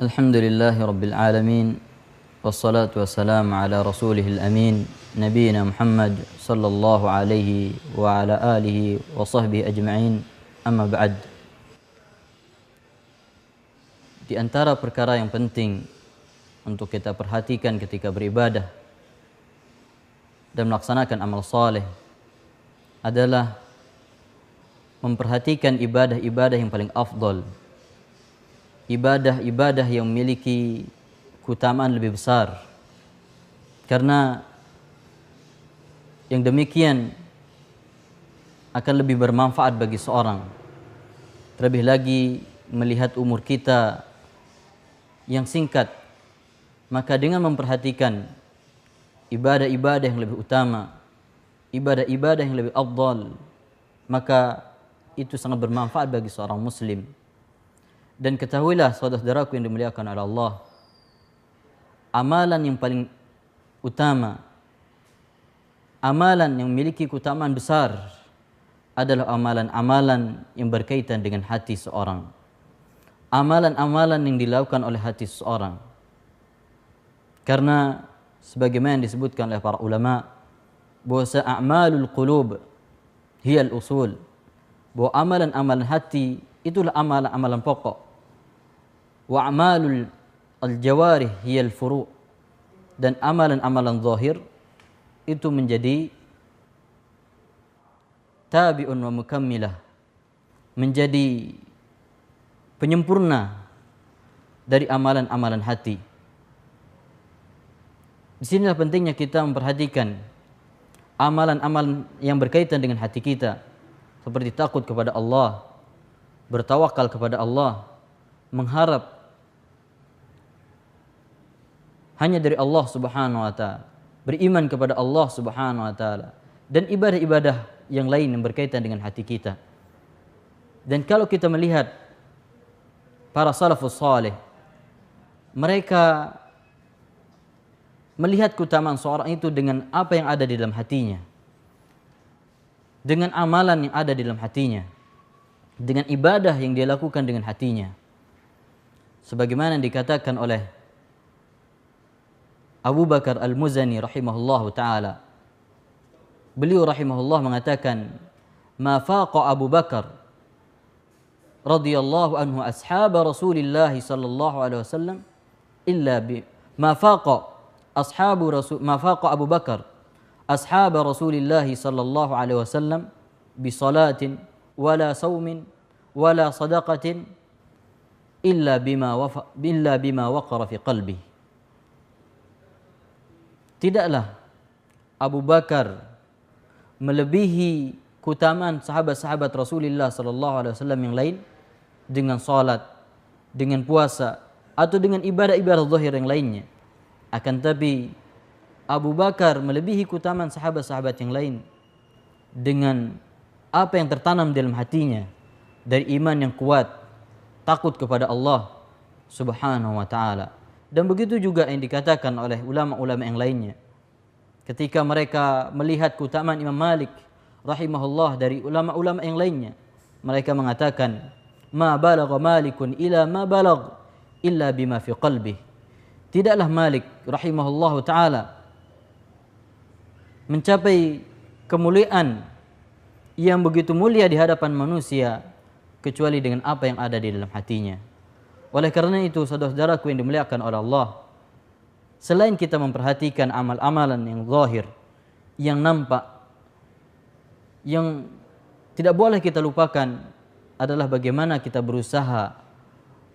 Alhamdulillahi Rabbil Alamin. Wassalatu wassalamu ala rasulihil amin, Nabiina Muhammad sallallahu alaihi wa ala alihi wa sahbihi ajma'in. Amma ba'd. Di antara perkara yang penting untuk kita perhatikan ketika beribadah dan melaksanakan amal saleh adalah memperhatikan ibadah-ibadah yang paling afdal, ibadah-ibadah yang memiliki keutamaan lebih besar, karena yang demikian akan lebih bermanfaat bagi seorang. Terlebih lagi melihat umur kita yang singkat, maka dengan memperhatikan ibadah-ibadah yang lebih utama, ibadah-ibadah yang lebih afdal, maka itu sangat bermanfaat bagi seorang muslim. Dan ketahuilah saudara-saudaraku yang dimuliakan oleh Allah, amalan yang paling utama, amalan yang memiliki keutamaan besar adalah amalan-amalan yang berkaitan dengan hati seorang. Amalan-amalan yang dilakukan oleh hati seorang. Karena sebagaimana yang disebutkan oleh para ulama, bahwa a'malul qulub hiya al-usul, bahwa amalan-amalan hati itulah amalan-amalan pokok. Wa a'malul al-jawarih hiya al-furu', dan amalan-amalan zahir itu menjadi tabi'un wa mukammilah, menjadi penyempurna dari amalan-amalan hati. Di sinilah pentingnya kita memperhatikan amalan-amalan yang berkaitan dengan hati kita, seperti takut kepada Allah, bertawakal kepada Allah, mengharap hanya dari Allah Subhanahu wa taala, beriman kepada Allah Subhanahu wa taala, dan ibadah-ibadah yang lain yang berkaitan dengan hati kita. Dan kalau kita melihat para salafus saleh, mereka melihat keutamaan seorang itu dengan apa yang ada di dalam hatinya, dengan amalan yang ada di dalam hatinya, dengan ibadah yang dia lakukan dengan hatinya. Sebagaimana dikatakan oleh Abu Bakar Al-Muzani rahimahullahu ta'ala, beliau rahimahullah mengatakan, ma faqa Abu Bakar radhiyallahu anhu ashab Rasulillah sallallahu alaihi wasallam illa bi ma faqa Abu Bakar ashab Rasulillah sallallahu alaihi wasallam bi salatin wala saumin wala sadaqatin illa bima waqara fi qalbi. Tidaklah Abu Bakar melebihi keutamaan sahabat-sahabat Rasulullah sallallahu alaihi wasallam yang lain dengan salat, dengan puasa, atau dengan ibadah-ibadah zahir yang lainnya. Akan tapi Abu Bakar melebihi keutamaan sahabat-sahabat yang lain dengan apa yang tertanam dalam hatinya dari iman yang kuat, takut kepada Allah Subhanahu wa taala. Dan begitu juga yang dikatakan oleh ulama-ulama yang lainnya. Ketika mereka melihat keutamaan Imam Malik rahimahullah dari ulama-ulama yang lainnya, mereka mengatakan, ma balagha Malikun ila ma balagh illa bima fi qalbih. Tidaklah Malik rahimahullah taala mencapai kemuliaan yang begitu mulia di hadapan manusia kecuali dengan apa yang ada di dalam hatinya. Oleh karena itu, saudara-saudaraku yang dimuliakan oleh Allah, selain kita memperhatikan amal-amalan yang zahir, yang nampak, yang tidak boleh kita lupakan adalah bagaimana kita berusaha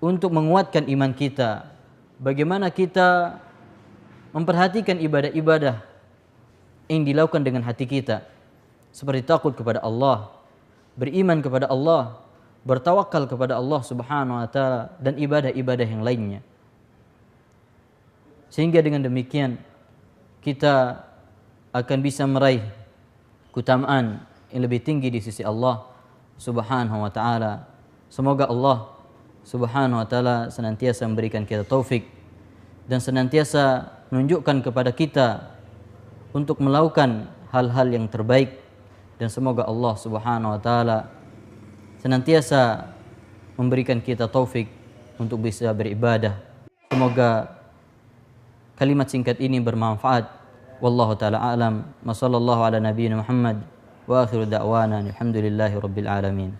untuk menguatkan iman kita, bagaimana kita memperhatikan ibadah-ibadah yang dilakukan dengan hati kita, seperti takut kepada Allah, beriman kepada Allah, bertawakal kepada Allah Subhanahu wa taala, dan ibadah-ibadah yang lainnya. Sehingga dengan demikian kita akan bisa meraih keutamaan yang lebih tinggi di sisi Allah Subhanahu wa taala. Semoga Allah Subhanahu wa taala senantiasa memberikan kita taufik dan senantiasa menunjukkan kepada kita untuk melakukan hal-hal yang terbaik, dan semoga Allah Subhanahu wa taala senantiasa memberikan kita taufik untuk bisa beribadah Semoga kalimat singkat ini bermanfaat. Wallahu taala alam. Wa sallallahu ala nabiyyina Muhammad wa akhiru da'wana alhamdulillahi rabbil alamin.